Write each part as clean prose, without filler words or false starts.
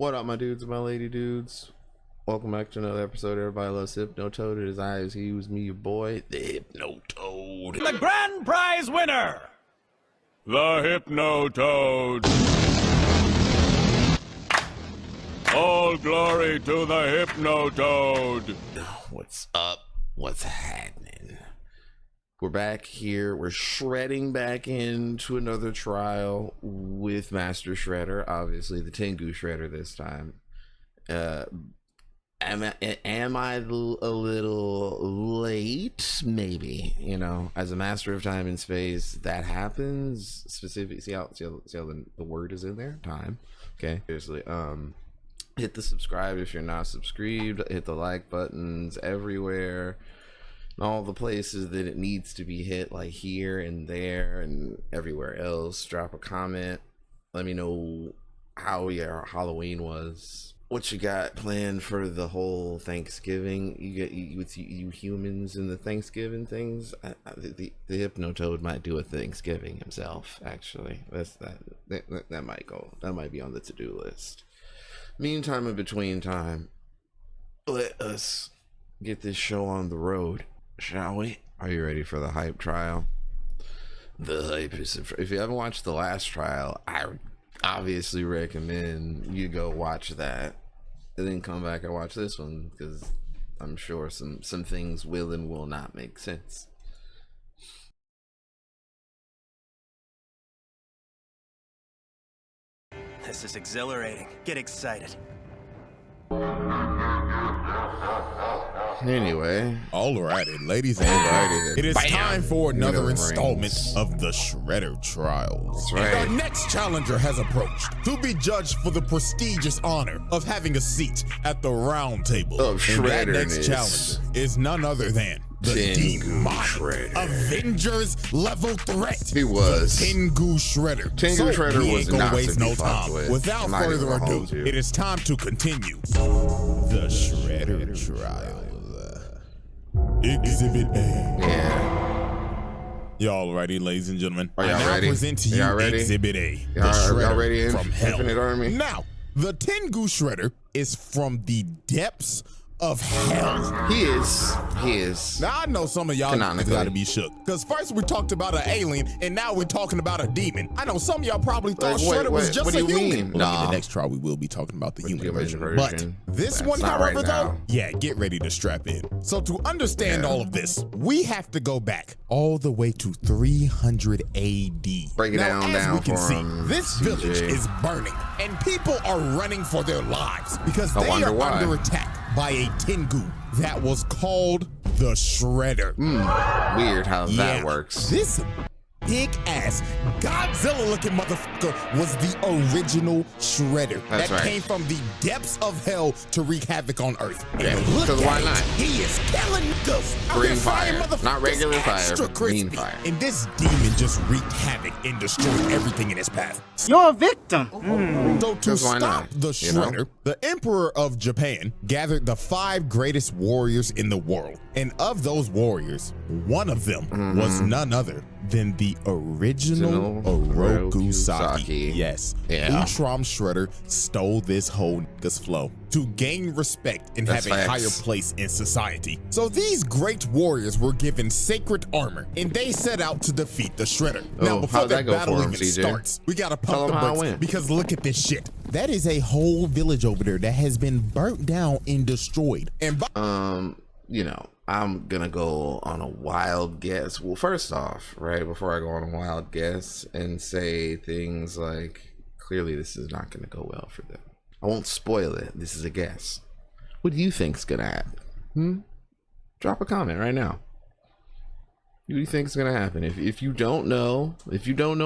What up, my dudes and my lady dudes? Welcome back to another episode. Everybody loves Hypno-Toad. It is I, as he, was me, your boy, the Hypno-Toad. The grand prize winner, the Hypno-Toad. All glory to the Hypno-Toad. What's up? What's happening? We're back here. We're shredding back into another trial with Master Shredder. Obviously, the Tengu Shredder this time. Am I a little late? Maybe. You know, as a master of time and space, that happens. Specifically, see how the word is in there? Time. Okay. Seriously. Hit the subscribe if you're not subscribed. Hit the like buttons everywhere. All the places that it needs to be hit, like here and there and everywhere else. Drop a comment. Let me know how your Halloween was. What you got planned for the whole Thanksgiving? With you humans and the Thanksgiving things. The Hypno-Toad might do a Thanksgiving himself. Actually, that might go. That might be on the to-do list. Meantime, in between time, let us get this show on the road, shall we? Are you ready for the hype trial? The hype is, if you haven't watched the last trial, I obviously recommend you go watch that and then come back and watch this one, because I'm sure some things will and will not make sense. This is exhilarating. Get excited. Anyway, alrighty, ladies and gentlemen, it is time for another installment of the Shredder Trials. That's right. Our next challenger has approached to be judged for the prestigious honor of having a seat at the round table. Of and that Shredderness. next challenger is none other than the demonic Avengers level threat. He was Tengu Shredder. Tengu Shredder was gonna not waste to be no fucked time. with. Without I'm not further even gonna ado, hold you. it is time to continue the Shredder Trial. Exhibit A. Yeah. Y'all ready, ladies and gentlemen? Are y'all I now ready? present to you Y'all ready? Exhibit A. The Y'all Shredder ready? from hell. Infinite Army? Now, the Tengu Shredder is from the depths of hell. He is. Now, I know some of y'all gotta be shook, because first we talked about an alien, and now we're talking about a demon. I know some of y'all probably thought Shredder was just what a do you human. mean? Well, in Nah. the next trial, we will be talking about the human version. version. But this That's one, not however, right though, now. yeah, get ready to strap in. So to understand all of this, we have to go back all the way to 300 AD. Break it now, down as we can for see, him, this CJ. village is burning, and people are running for their lives because I they wonder are why. under attack by a Tengu that was called the Shredder. Weird how that works. This big ass Godzilla looking motherfucker was the original Shredder That's that right. came from the depths of hell to wreak havoc on Earth. Yeah, And look 'cause at why it. not? He is killing niggas. Green They're frying fire. motherfuckers Not regular fire, extra but green crispy. fire. And this demon just wreaked havoc and destroyed everything in his path. You're a victim. So to 'Cause why stop not? the You know? Shredder, the Emperor of Japan gathered the 5 greatest warriors in the world. And of those warriors, one of them was none other than the original Oroku Saki. Yes. Yeah. Utram Shredder stole this whole nigga's flow to gain respect and That's have a facts. higher place in society. So these great warriors were given sacred armor and they set out to defeat the Shredder. Now Oh, before how'd that the go battle for him, even CJ? starts, we gotta Tell pump him the how it brakes went. because look at this shit. That is a whole village over there that has been burnt down and destroyed. And You know, I'm gonna go on a wild guess. Well, first off, right before I go on a wild guess and say things like, clearly this is not gonna go well for them. I won't spoil it. This is a guess. What do you think's gonna happen? Drop a comment right now. What do you think is gonna happen? If you don't know,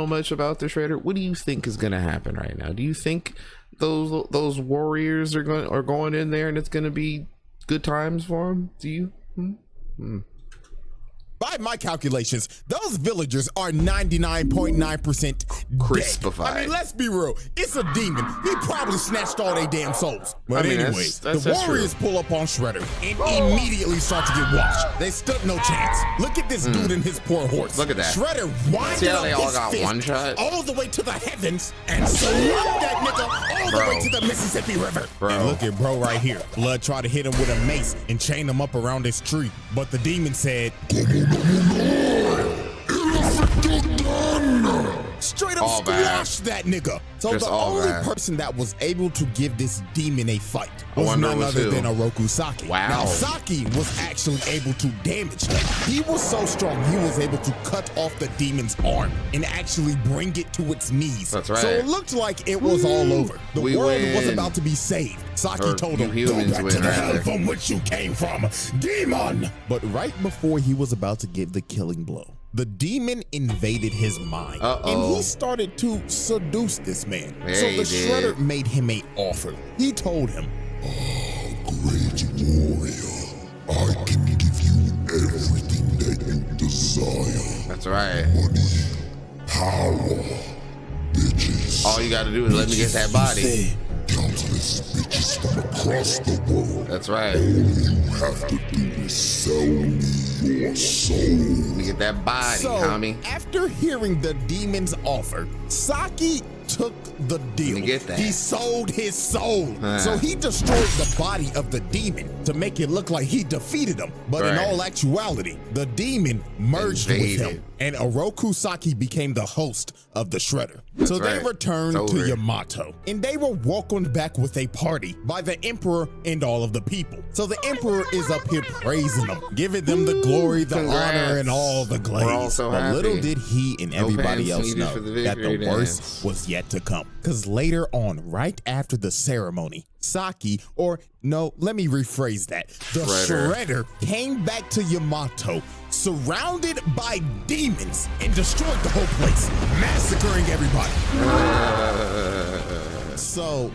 much about the Shredder, what do you think is gonna happen right now? Do you think those warriors are going in there and it's gonna be good times for them? Do you? By my calculations, those villagers are 99.9% Crispified. dead. I mean, let's be real. It's a demon. He probably snatched all their damn souls. But anyway, the warriors pull up on Shredder and immediately start to get washed. They stood no chance. Look at this dude and his poor horse. Look at that. Shredder winded up they all his got fist one shot? all the way to the heavens and slapped that nigga all the way to the Mississippi River. And look at bro right here. Blood tried to hit him with a mace and chain him up around his tree. But the demon said, straight up squashed that nigga. So Just the all only bad. person that was able to give this demon a fight was wonder none it was other who? than Oroku Saki. Wow. Now Saki was actually able to damage him. He was so strong he was able to cut off the demon's arm and actually bring it to its knees. That's right. So it looked like it was all over. The We world was win. about to be saved. Saki Or told you him, humans "Go back win, to the hell rather." from which you came from, demon." But right before he was about to give the killing blow, the demon invaded his mind, and he started to seduce this man. Yeah, so he the did. Shredder made him an offer. He told him, Great warrior, I can give you everything that you desire. That's right. Money, power, bitches. All you gotta do is let me get that body. Countless bitches from across the world. That's right. All you have to do is sell me your soul. Let me get that body, so homie. after hearing the demon's offer, Saki took the deal. Let me get that. He sold his soul. So he destroyed the body of the demon to make it look like he defeated him. But in Right. all actuality, the demon merged with Invaded. him, and Oroku Saki became the host of the Shredder. So they right. returned It's to over. Yamato, and they were welcomed back with a party by the Emperor and all of the people. So the Emperor is up here praising them, giving them the glory, the Congrats. honor, and all the glaze. We're all so but happy. little did he and everybody pants else needed know for the that the victory worst dance. was yet to come. Because later on, right after the ceremony, Saki, or no, let me rephrase that. The Shredder came back to Yamato, surrounded by demons, and destroyed the whole place, massacring everybody. So,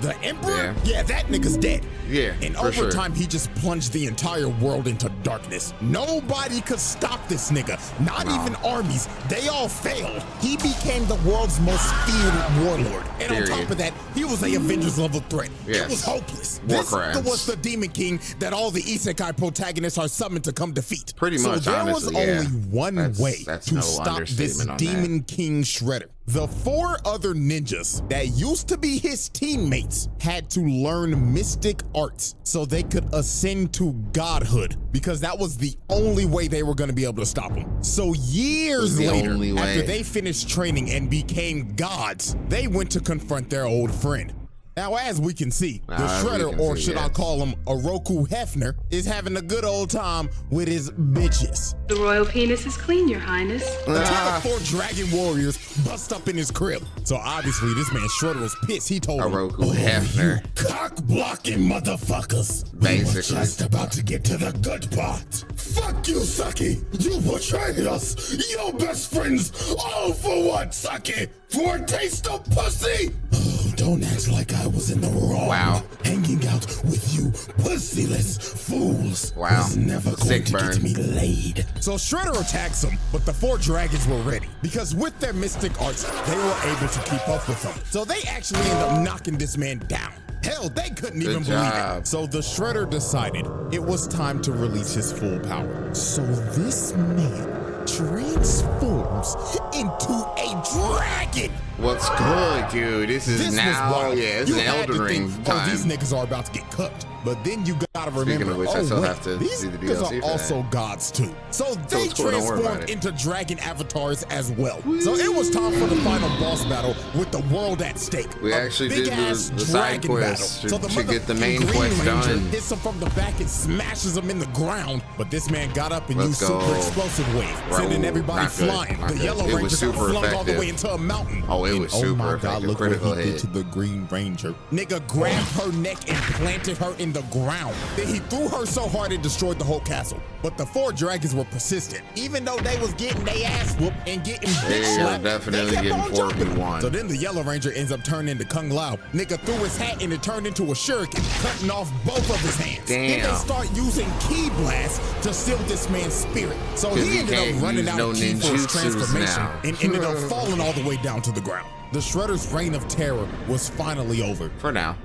the Emperor, yeah, that nigga's dead. Yeah, And for over sure. time, he just plunged the entire world into darkness. Nobody could stop this nigga, not even armies. They all failed. He became the world's most feared warlord. And on top of that, he was a Avengers level threat. It Yes. was hopeless. Warcraft. This was the Demon King that all the isekai protagonists are summoned to come defeat. Pretty much, So there honestly, was yeah. only one way that's to no stop this understatement on Demon King Shredder. The 4 other ninjas that used to be his teammates had to learn mystic arts so they could ascend to godhood, because that was the only way they were going to be able to stop him. So years The later, only way. after they finished training and became gods, they went to confront their old friend. Now, as we can see, the As we Shredder, can or see, should I yes. call him Oroku Hefner, is having a good old time with his bitches. The royal penis is clean, your highness. Until the 4 dragon warriors bust up in his crib. So obviously this man Shredder was pissed. He told Oroku him, Hefner. Cock-blocking motherfuckers. Basically. We were just about to get to the good part. Fuck you, Saki. You betrayed us. Your best friends. All for what, Saki? For a taste of pussy? Oh, don't act like I was in the wrong. Wow. Hanging out with you pussyless fools. Wow. Was never going Sick to burn. get me laid. So Shredder attacks him, but the 4 dragons were ready, because with their mystic arts, they were able to keep up with him. So they actually end up knocking this man down. Hell, they couldn't even believe job. it. So the Shredder decided it was time to release his full power. So this man transforms into a dragon. What's good, dude? This is This now, was wild. yeah, it's You an had Elden to Ring think, time. oh, these niggas are about to get cooked. But then you gotta remember, of which, I still wait, have to these do the niggas DLC are for also that. gods too. So they it's cool, don't worry about transformed it. into dragon avatars as well. So it was time for the final boss battle with the world at stake. We A actually did big-ass the side dragon quest battle. to So the get the motherfucking main Green quest Ranger done. hits him from the back and smashes him in the ground. But this man got up and Let's used go. super explosive wave, Right, sending everybody not good, flying. not The good. Yellow It was Ranger got super flung all the effective. way into a mountain. Oh, it And was oh super my God, effective. look what Critical he did hit. to the Green Ranger. Nigga grabbed her neck and planted her in the ground. Then he threw her so hard it destroyed the whole castle. But the 4 dragons were persistent. Even though they was getting their ass whooped and getting bitch slapped, definitely they kept getting on jumping. 4v1. So then the Yellow Ranger ends up turning into Kung Lao. Nigga threw his hat and it turned into a shuriken, cutting off both of his hands. Then they start using ki blast to seal this man's spirit. So he ended up running out of ki for his transformation and ended up falling all the way down to the ground. The Shredder's reign of terror was finally over. For now.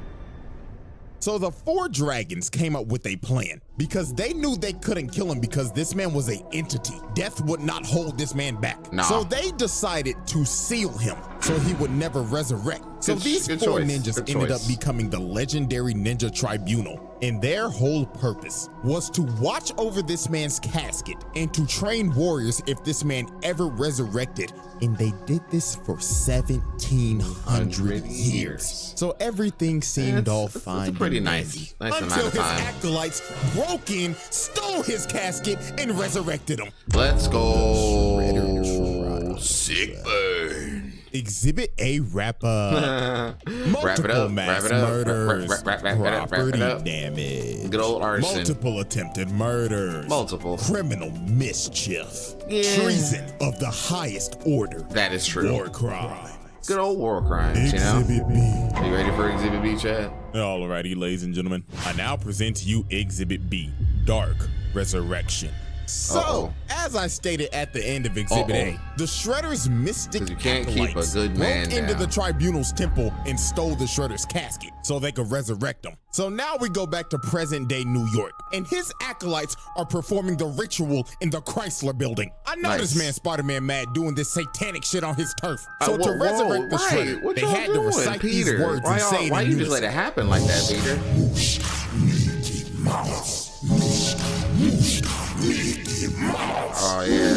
So the 4 dragons came up with a plan because they knew they couldn't kill him because this man was an entity. Death would not hold this man back. Nah. So they decided to seal him so he would never resurrect. So these 4 ninjas ended up becoming the legendary Ninja Tribunal. And their whole purpose was to watch over this man's casket and to train warriors if this man ever resurrected. And they did this for 1,700 years. So everything seemed all fine. It's pretty nice amount Until of his time. acolytes broke in, stole his casket, and resurrected him. Let's go. Sick burn. Exhibit A wrap up. Multiple mass murders. Property damage. Good old arson. Multiple attempted murders. Multiple. Criminal mischief. Yeah. Treason of the highest order. That is true. War crimes. Good old war crimes, you know? Exhibit B. Are you ready for Exhibit B, Chad? Alrighty, ladies and gentlemen. I now present to you Exhibit B, Dark Resurrection. So, as I stated at the end of Exhibit A, the Shredder's mystic 'Cause you can't keep a acolytes good man broke into down. the Tribunal's temple and stole the Shredder's casket so they could resurrect him. So now we go back to present-day New York, and his acolytes are performing the ritual in the Chrysler Building. I know this man Spider-Man mad doing this satanic shit on his turf. So to resurrect the Shredder, What they y'all had to doing, recite these Peter? words and say it Why in you just let it happen like that, Peter? Oh yeah.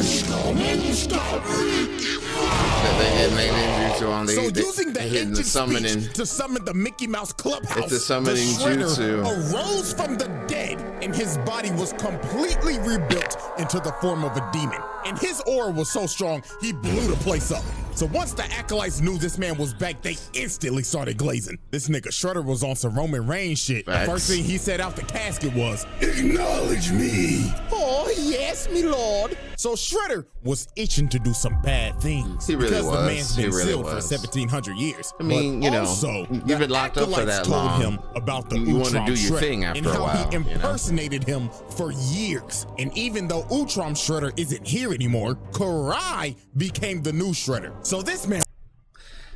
They hitting their ninjutsu on the. So using the ancient summoning speech to summon the Mickey Mouse Clubhouse, It's a summoning the Shredder jutsu. arose from the dead, and his body was completely rebuilt into the form of a demon. And his aura was so strong, he blew the place up. So once the acolytes knew this man was back, they instantly started glazing. This nigga Shredder was on some Roman Reigns shit. Facts. The first thing he said out the casket was, Acknowledge me. "Oh, yes, me lord." So Shredder was itching to do some bad things. He really because was. the man's He been really sealed for was. 1,700 years. I mean, But you know, also, you've the been locked up for acolytes that told long. him about the You wanna Utrom do your Shredder thing after and a how while, he you know? impersonated him for years. And even though Utrom Shredder isn't here anymore, Karai became the new Shredder. So this man.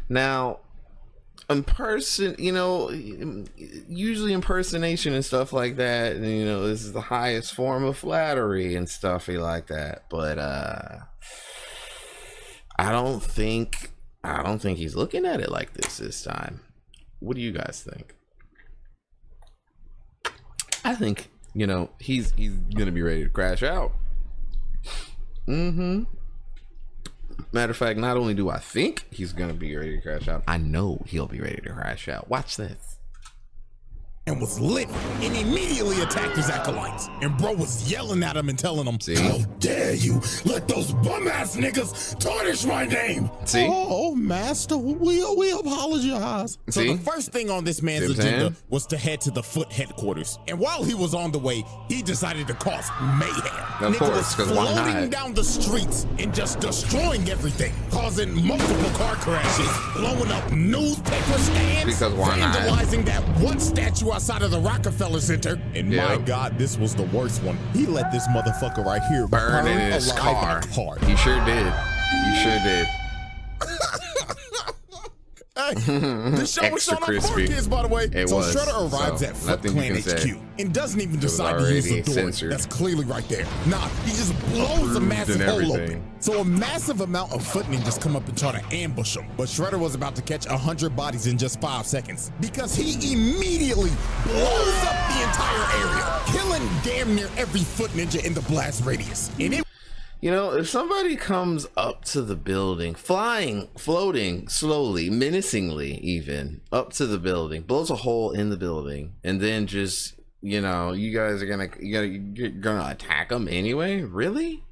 Now, usually impersonation and stuff like that, this is the highest form of flattery and stuffy like that. But I don't think he's looking at it like this time. What do you guys think? I think, he's gonna be ready to crash out. Matter of fact, not only do I think he's gonna be ready to crash out, I know he'll be ready to crash out. Watch this. And was lit and immediately attacked his acolytes. And bro was yelling at him and telling him, How dare you let those bum-ass niggas tarnish my name? See? "Oh, master, we apologize." So See? the first thing on this man's See what I'm agenda saying? was to head to the Foot headquarters. And while he was on the way, he decided to cause mayhem. Of Nigga course, was 'cause why floating not? down the streets and just destroying everything, causing multiple car crashes, blowing up newspaper stands, Because why not? vandalizing that one statue outside of the Rockefeller Center. And my Yep. God, this was the worst one. He let this motherfucker right here Burn in his alive car. in a car. He sure did. He sure did. Hey, this show was Extra shown on crispy. 4Kids, by the way. It so was. Shredder arrives So, at Foot nothing you Clan can say. HQ and doesn't even was decide to use the already door censored. that's clearly right there. Nah, he just blows a massive and hole everything. open. So a massive amount of Foot Ninjas come up and try to ambush him. But Shredder was about to catch 100 bodies in just 5 seconds because he immediately blows up the entire area, killing damn near every Foot Ninja in the blast radius. And it If somebody comes up to the building, floating slowly, menacingly even, up to the building, blows a hole in the building, and then just, you guys are you're gonna attack them anyway? Really?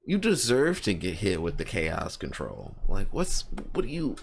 You deserve to get hit with the chaos control. Like, what do you...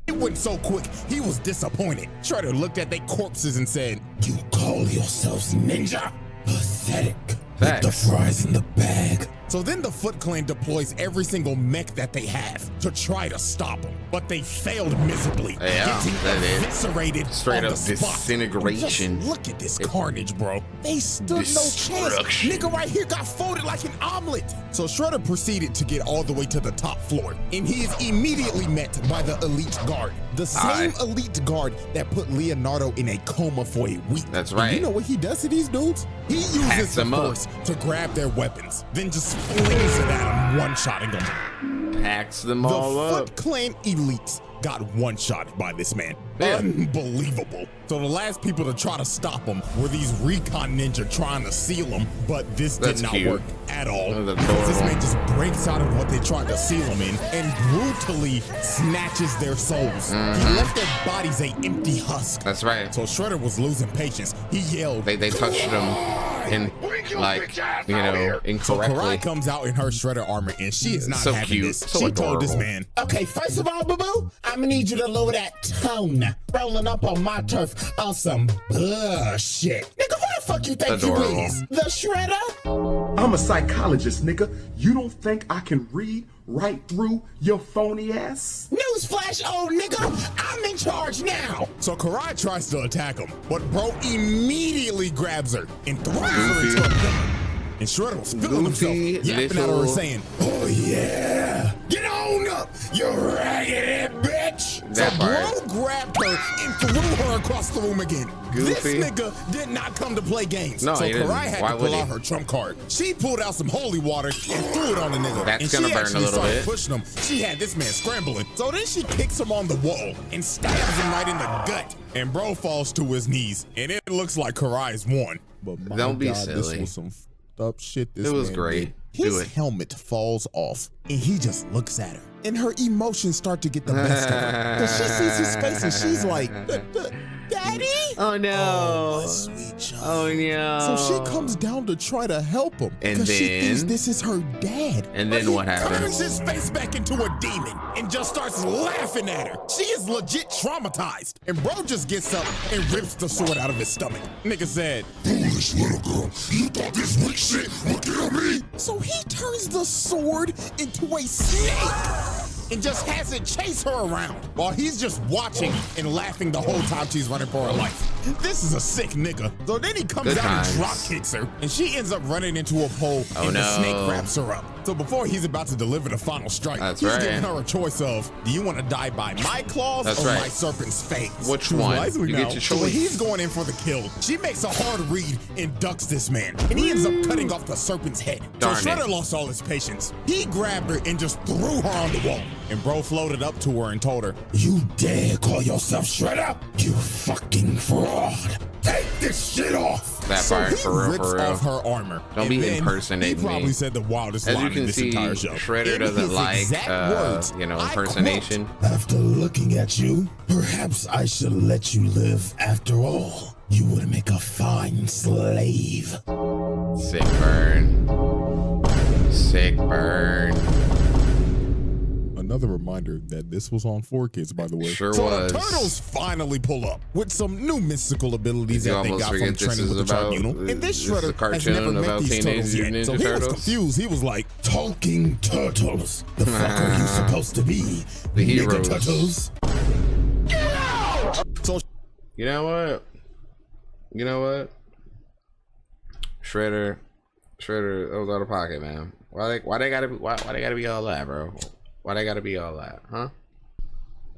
It went so quick, he was disappointed. Shredder looked at their corpses and said, You call yourselves ninja? Pathetic. Put Facts. the fries in the bag. So then the Foot Clan deploys every single mech that they have to try to stop them, but they failed miserably, Yeah, getting that is. eviscerated Straight on up the spot. disintegration. And just look at this carnage, bro. They stood no chance. Destruction. Nigga right here got folded like an omelet. So Shredder proceeded to get all the way to the top floor, and he is immediately met by the elite guard. The same elite guard that put Leonardo in a coma for a week. That's And right. you know what he does to these dudes? He uses Packs the them up. force to grab their weapons, then just flings it at them, one-shotting them. Packs them The all up. Foot Clan elites got one-shot by this man. Yeah. Unbelievable. So the last people to try to stop him were these recon ninja trying to seal him, but this That's did not cute. work at all. That's Because this adorable. man just breaks out of what they tried to seal him in and brutally snatches their souls. He left their bodies a empty husk. That's right. So Shredder was losing patience. He yelled, They touched him in, like, you know, so incorrectly. Karai comes out in her Shredder armor and she is not So having cute. this. So She told this adorable. man, Okay, first of all, boo-boo, I'm gonna need you to lower that tone. Rolling up on my turf on some bullshit. Nigga, who the fuck you think Adorable. you is? The Shredder? I'm a psychologist, nigga. You don't think I can read right through your phony ass? Newsflash, old nigga, I'm in charge now. So Karai tries to attack him, but bro immediately grabs her and throws her Goofy. into a pillar. And Shredder was feeling Goofy himself, yapping at her little- and saying, Oh yeah, get on up, you raggedy bitch. That so part. bro grabbed her and threw her across the room again. This Goofy. nigga did not come to play games. No, so he didn't. Karai had Why to would pull he? out her trump card. She pulled out some holy water and threw it on the nigga. That's and gonna she burn a actually little started bit. pushing him. She had this man scrambling. So then she kicks him on the wall and stabs him right in the gut. And bro falls to his knees. And it looks like Karai's won. But my Don't be God, silly. This was some up shit this It was man great. did. Do His it. helmet falls off and he just looks at her and her emotions start to get the best of her because she sees his face and she's like, Daddy? Oh no. My sweet child. Oh no. So she comes down to try to help him And because she thinks then- this is her dad. And But then he what happens? turns his face back into a demon and just starts laughing at her. She is legit traumatized. And bro just gets up and rips the sword out of his stomach. Nigga said, Foolish little girl, you thought this weak shit would kill me? so he turns the sword into a snake and just has it chase her around while he's just watching and laughing the whole time she's running for her life. This is a sick nigga. So then he comes Good out times. and drop kicks her and she ends up running into a pole Oh, and the no. snake wraps her up. So before he's about to deliver the final strike, That's he's right. giving her a choice of, do you want to die by my claws That's or right. my serpent's fangs? Which Choose one? wisely You now. get your So when choice. he's going in for the kill, she makes a hard read and ducks this man. And he ends up cutting off the serpent's head. Darn so Shredder it. lost all his patience. He grabbed her and just threw her on the wall. And bro floated up to her and told her, You dare call yourself Shredder? You fucking fraud. Take this shit off. That so part, he for real, rips for real. off her armor. Don't and be then impersonating He probably me. said the wildest As line you can in this see, entire show. Shredder In doesn't his like, exact words, you know, I impersonation. After looking at you, perhaps I should let you live after all. You would make a fine slave. Sick burn. Sick burn. Another reminder that this was on 4Kids, by the way. Sure so was. the turtles finally pull up with some new mystical abilities You that they almost got from forget this training is with the about- tribunal. And this this is a Shredder has cartoon never met about these Teenage turtles yet. Mutant So Ninja he was Turtles? confused. He was like, Talking turtles. The fuck are you supposed to be? The Nigga heroes. turtles. so You know what? You know what? Shredder, that was out of pocket, man. Why they gotta be all that, bro? Why they gotta be all that, huh?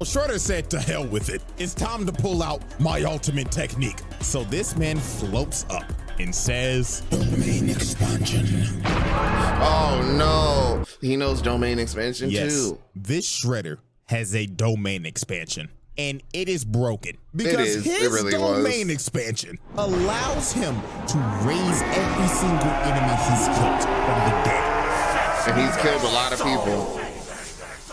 Shredder said to hell with it. It's time to pull out my ultimate technique. So this man floats up and says, Domain expansion. Oh no, he knows domain expansion yes, too. this Shredder has a domain expansion. And it is broken because is. his It really domain was. expansion allows him to raise every single enemy he's killed from the dead. And he's killed a lot of people.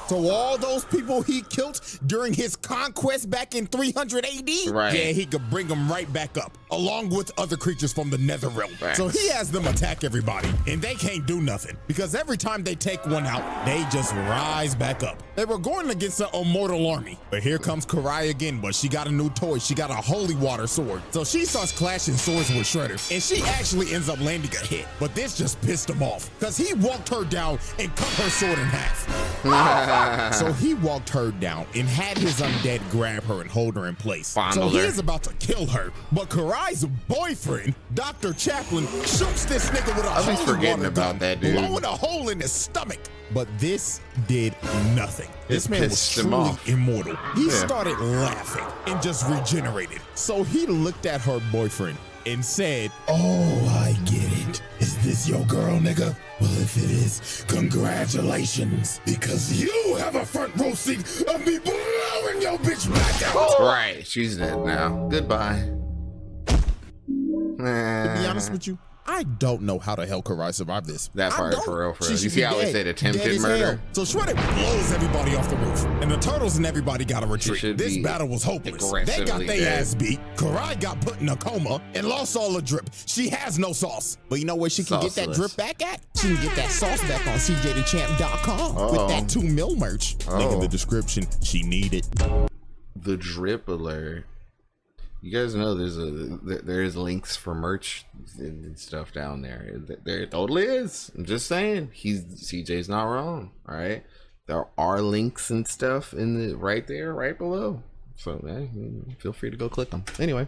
So all those people he killed during his conquest back in 300 AD, Right. yeah, he could bring them right back up, along with other creatures from the nether realm. Facts. So he has them attack everybody, and they can't do nothing, because every time they take one out, they just rise back up. They were going against an immortal army, but here comes Karai again, but she got a new toy. She got a holy water sword. So she starts clashing swords with Shredder, and she actually ends up landing a hit, but this just pissed him off, because he walked her down and cut her sword in half. So he walked her down and had his undead grab her and hold her in place. Fondled So he her. is about to kill her, but Karai's boyfriend, Dr. Chaplin, shoots this nigga with a I was holy forgetting water about gun, that, dude. blowing a hole in his stomach. But this did nothing. This It man was pissed him truly off. immortal. He Yeah. started laughing and just regenerated. So he looked at her boyfriend and said, Oh, I get it. Is this your girl, nigga? Well, if it is, congratulations. Because you have a front row seat of me blowing your bitch back out. Right, she's dead now. Goodbye. to be honest with you, I don't know how the hell Karai survived this. That I part, don't. for real, for She real. should You see be how I dead. said attempted Dead as murder? hell. So Shredder blows everybody off the roof, and the turtles and everybody got to retreat. should This be battle was hopeless. They got aggressively their dead. ass beat. Karai got put in a coma and lost all the drip. She has no sauce. But you know where she can get that Sauceless. drip back at? She can get that sauce back on CJTheChamp.com with Oh. that 2 mil merch. Link in the description. She need it. The drip alert. You guys know there is links for merch and stuff down there. There totally is. I'm just saying, CJ's not wrong. All right, there are links and stuff in the right there, right below. So hey, feel free to go click them. Anyway,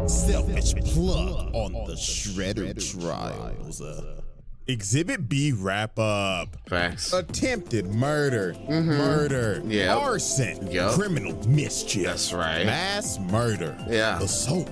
Selfish plug on the Shredder trials. Exhibit B wrap up. facts. Attempted murder, murder, Yep. arson, Yep. criminal mischief. That's right. Mass murder, Yeah. assault,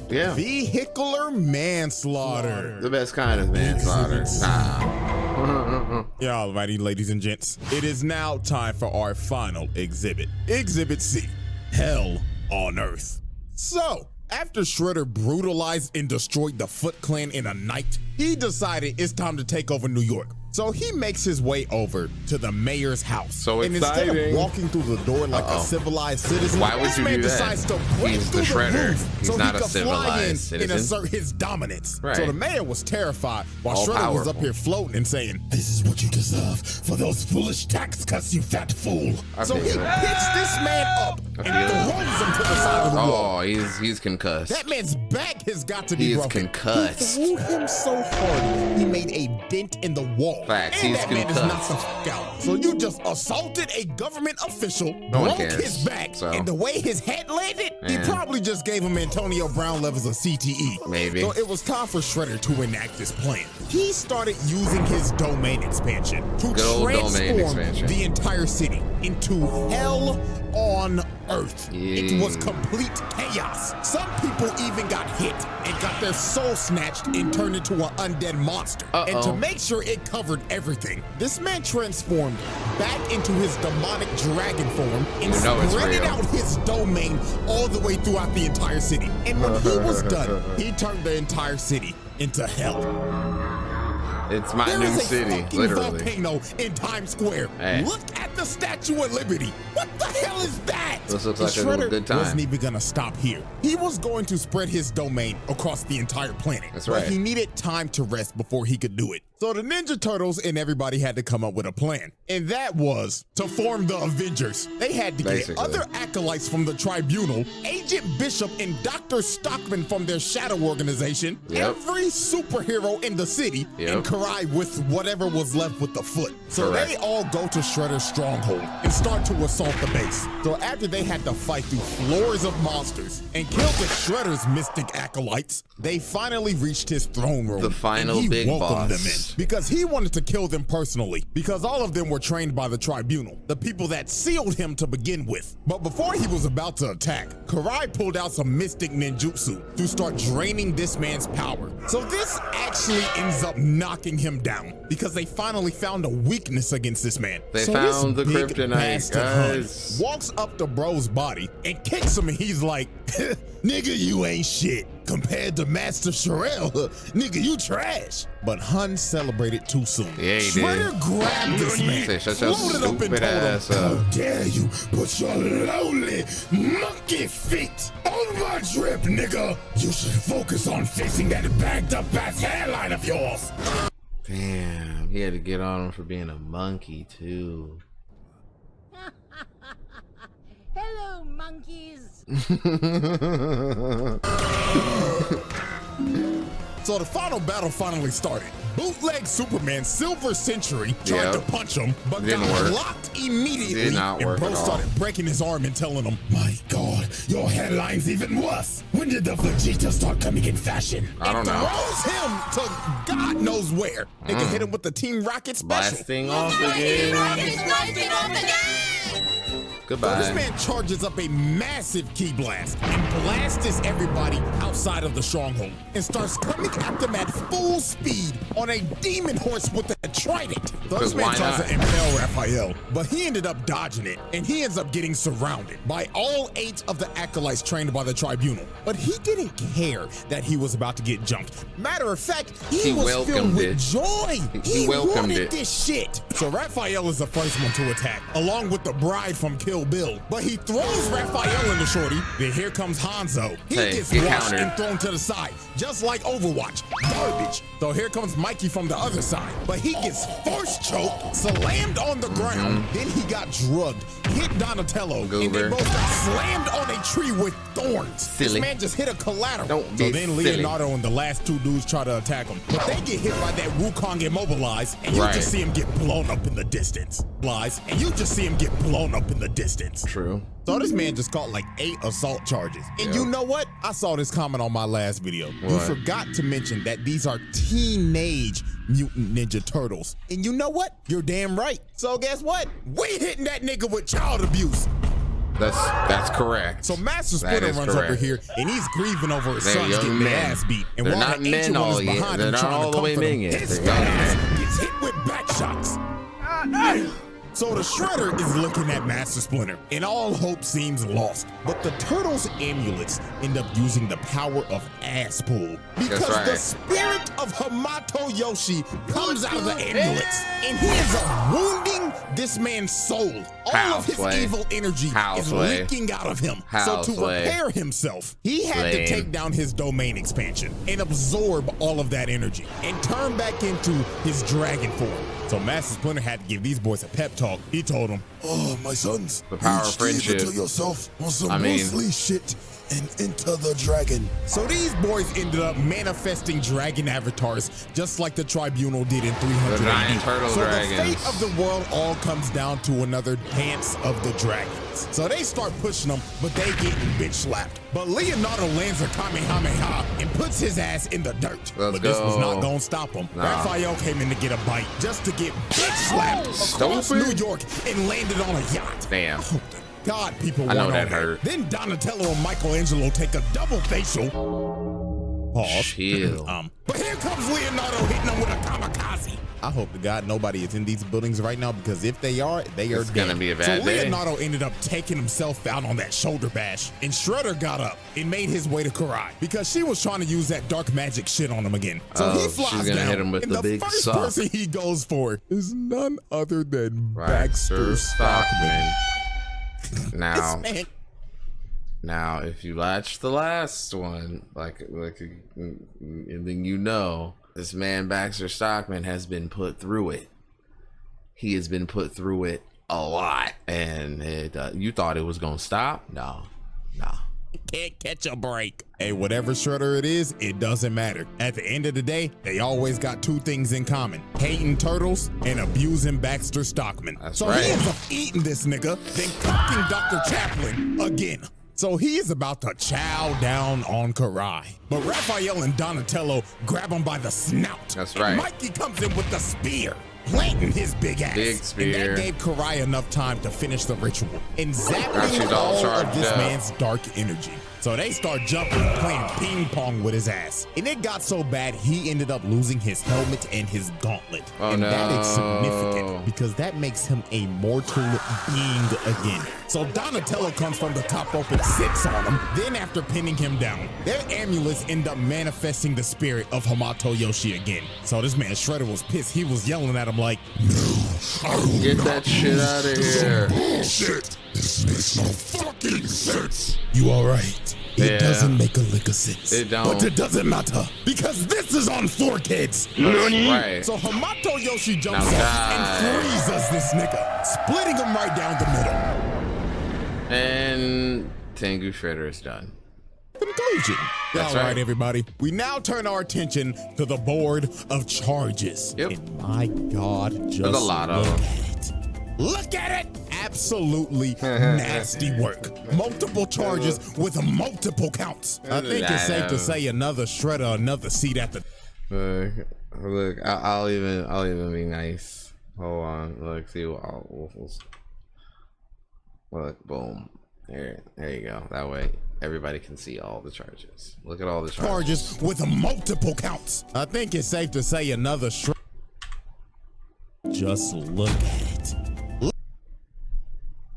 Yeah. vehicular manslaughter. The best kind of manslaughter. Nah. Yeah, alrighty, ladies and gents. It is now time for our final exhibit. Exhibit C, Hell on Earth. So, after Shredder brutalized and destroyed the Foot Clan in a night, he decided it's time to take over New York. So he makes his way over to the mayor's house. So and instead of exciting. walking through the door like a civilized citizen, Why would this you man do that? decides to break He's through the Shredder. roof He's so not he a could fly in civilized and citizen. assert his dominance. Right. So the mayor was terrified while All Shredder was up powerful. here floating and saying, This is what you deserve for those foolish tax cuts, you fat fool. I so he feel it. picks this man up and feel it. throws him to the side of the wall. Oh, he's concussed. That man's back has got to be He is broken. concussed. He threw him so hard, he made a dent in the wall. Facts, And he's that man is knocked concussed. the fuck out. So you just assaulted a government official, No one broke cares, his back, so. and the way his head landed, he Man. probably just gave him Antonio Brown levels of CTE. Maybe. So it was time for Shredder to enact this plan. He started using his domain expansion to Good old domain transform expansion. the entire city into hell on earth. It Yeah. was complete chaos. Some people even got hit and got their soul snatched and turned into an undead monster. And to make sure it covered everything, this man transformed back into his demonic dragon form and You know it's spread real. out his domain all the way throughout the entire city. And when he was done, he turned the entire city into hell. It's my There new is a city, fucking literally. volcano in Times Square. Hey. Look at the Statue of Liberty. What the hell is that? This looks And like a little Shredder good time. wasn't even gonna stop here. He was going to spread his domain across the entire planet. That's But right. he needed time to rest before he could do it. So the Ninja Turtles and everybody had to come up with a plan. And that was to form the Avengers. They had to Basically. get other acolytes from the Tribunal, Agent Bishop and Dr. Stockman from their shadow organization, Yep. every superhero in the city, and Yep. Karai with whatever was left with the foot. So Correct. they all go to Shredder's stronghold and start to assault the base. So after they had to fight through floors of monsters and kill the Shredder's mystic acolytes, they finally reached his throne room. The final and he big welcomed boss. them in because he wanted to kill them personally because all of them were trained by the Tribunal, the people that sealed him to begin with. But before he was about to attack, Karai pulled out some mystic ninjutsu to start draining this man's power. So this actually ends up knocking him down because they finally found a weakness against this man. They So found this the big kryptonite, bastard Hun guys. walks up to bro's body and kicks him and he's like, nigga, you ain't shit. Compared to Master Sherelle, nigga, you trash. But Hun celebrated too soon. Yeah, he did. Shredder grabbed this man, Say, shut your floated up and stupid told him, ass up. how dare you put your lonely monkey feet on my drip, nigga. You should focus on fixing that bagged up ass hairline of yours. Damn, he had to get on him for being a monkey too. Hello, monkeys. So the final battle finally started. Bootleg Superman Silver Century tried to punch him, but Didn't got work. blocked immediately. Did not work and bro at all. started breaking his arm and telling him, My God, your hairline's even worse. When did the Vegeta start coming in fashion? I don't know. throws him to God knows where. They can hit him with the Team Rocket special. Blasting off again. So this Goodbye. man charges up a massive key blast and blasts everybody outside of the stronghold and starts coming at them at full speed on a demon horse with a trident. So this man why tries not? to impale Raphael, but he ended up dodging it and he ends up getting surrounded by all 8 of the acolytes trained by the tribunal. But he didn't care that he was about to get jumped. Matter of fact, he was filled welcomed with it. joy. He welcomed wanted it. this shit. So Raphael is the first one to attack, along with the bride from Kill Bill. But he throws Raphael in the shorty. Then here comes Hanzo. He Hey, gets get washed countered. and thrown to the side, just like Overwatch. Garbage. So here comes Mikey from the other side. But he gets force choked, slammed on the ground. Then he got drugged, hit Donatello, and they Goober. both got slammed on a tree with thorns. Silly. This man just hit a collateral. Don't So be then silly. Leonardo and the last 2 dudes try to attack him. But they get hit by that Wukong immobilized, and you Right. just see him get blown up in the distance. Lies, and you just see him get blown up in the distance. True. So this man just caught like 8 assault charges. And you know what? I saw this comment on my last video. You What? forgot to mention that these are teenage Mutant Ninja Turtles. And you know what? You're damn right. So guess what? We hitting that nigga with child abuse. That's correct. So Master That Splinter is runs correct. over here and he's grieving over his They're sons young getting their men. ass beat. And They're while not the men ancient one all is yet. behind They're him not trying all to the way comfort him, men yet. his They're young ass men. gets hit with back shots. So the Shredder is looking at Master Splinter, and all hope seems lost. But the Turtles' amulets end up using the power of ass pull. Because right. the spirit of Hamato Yoshi comes out of the amulets, and he ends up wounding this man's soul. All How, of his Slay? evil energy How, is Slay? leaking out of him. How, So to Slay? repair himself, he had to Lame. take down his domain expansion and absorb all of that energy and turn back into his dragon form. So Master Splinter had to give these boys a pep talk. He told them, Oh, my sons. The power of each leave it friendship. to yourself on some I mean- Bruce Lee shit and enter the dragon. so these boys ended up manifesting dragon avatars just like the tribunal did in 300 The giant AD. turtle So dragons. the fate of the world all comes down to another dance of the dragons. So they start pushing them, but they getting bitch slapped. But Leonardo lands a Kamehameha and puts his ass in the dirt. Let's but this was go. not gonna stop him. Nah. Raphael came in to get a bite just to get bitch slapped across Stupid. New York and landed on a yacht. Damn. Oh, God, people I know weren't that on there. hurt. Then Donatello and Michelangelo take a double facial. Pause. Chill. But here comes Leonardo hitting them with a kamikaze. I hope to God nobody is in these buildings right now, because if they are, they are It's dead. gonna be a bad so day. Leonardo ended up taking himself out on that shoulder bash, and Shredder got up and made his way to Karai because she was trying to use that dark magic shit on him again. So he Oh, flies she's gonna down, hit him with and the big first sock. person he goes for is none other than Baxter Stockman. Now, This man, now, if you watch the last one, and then you know this man Baxter Stockman has been put through it. He has been put through it a lot, and you thought it was gonna stop? No. can't catch a break. Hey, whatever Shredder it is, it doesn't matter. At the end of the day, they always got 2 things in common: hating turtles and abusing Baxter Stockman. That's so right. he ends up eating this nigga, then cocking Dr. Chaplin again. So he is about to chow down on Karai. But Raphael and Donatello grab him by the snout. That's and right. Mikey comes in with the spear, planting his big ass. Big And spear. that gave Karai enough time to finish the ritual and Now she's zapping all all of charged this up. man's dark energy. So So they start jumping and playing ping pong with his ass. And it got so bad, he ended up losing his helmet and his gauntlet. Oh, and no. that is significant because that makes him a mortal being again. So Donatello comes from the top rope and sits on him. Then after pinning him down, their amulets end up manifesting the spirit of Hamato Yoshi again. So this man Shredder was pissed. He was yelling at him like, Get that shit out of here. Bullshit. This makes no fucking sense. you all right? It Yeah. doesn't make a lick of sense. It don't. But it doesn't matter because this is on 4Kids. Right. So Hamato Yoshi jumps Now off and freezes this nigga, splitting him right down the middle. And Tengu Shredder is done. Conclusion. That's All right, right. everybody. We now turn our attention to the board of charges. Yep. And my God, just There's a lot of look them. at it. Look at it. Absolutely nasty work. Multiple charges with multiple counts. I think it's safe to say another Shredder, another seat at the. Look, I'll even be nice. Hold on. Look, see what look, boom. There you go. That way everybody can see all the charges. Look at all the charges. Charges with multiple counts. I think it's safe to say another Shredder. Just look at it.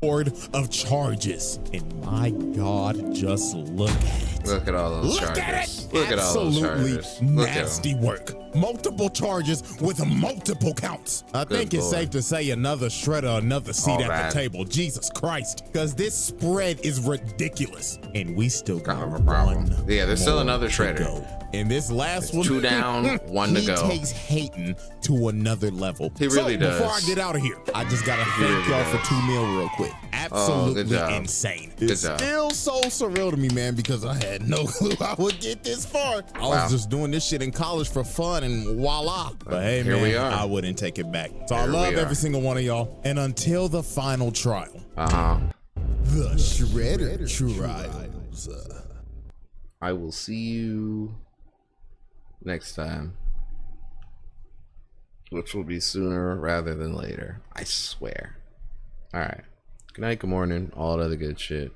Board of charges. And my God, just look at it. Look at all those Look charges. at it. Look at all those Absolutely charges. Look at 'em. nasty work. Multiple charges with multiple counts. I think it's Lord. safe to say another Shredder, another seat All at right. the table. Jesus Christ. Because this spread is ridiculous. And we still got Kind of a problem. one Yeah, there's still more another to Shredder. go. And this last one, 2 down, 1 to he go. takes hating to another level. He really does. Before I get out of here, I just gotta thank really y'all for does. 2 mil real quick. Absolutely job. insane. Good It's job. still so surreal to me, man, because I had no clue I would get this far. I Wow. was just doing this shit in college for fun and voila. But hey, Here man, we are. I wouldn't take it back. So I Here we love are. every single one of y'all. And until the final trial, Uh-huh. the Shredder Trials. I will see you next time. Which will be sooner rather than later. I swear. Alright. Good night, good morning, all that other good shit.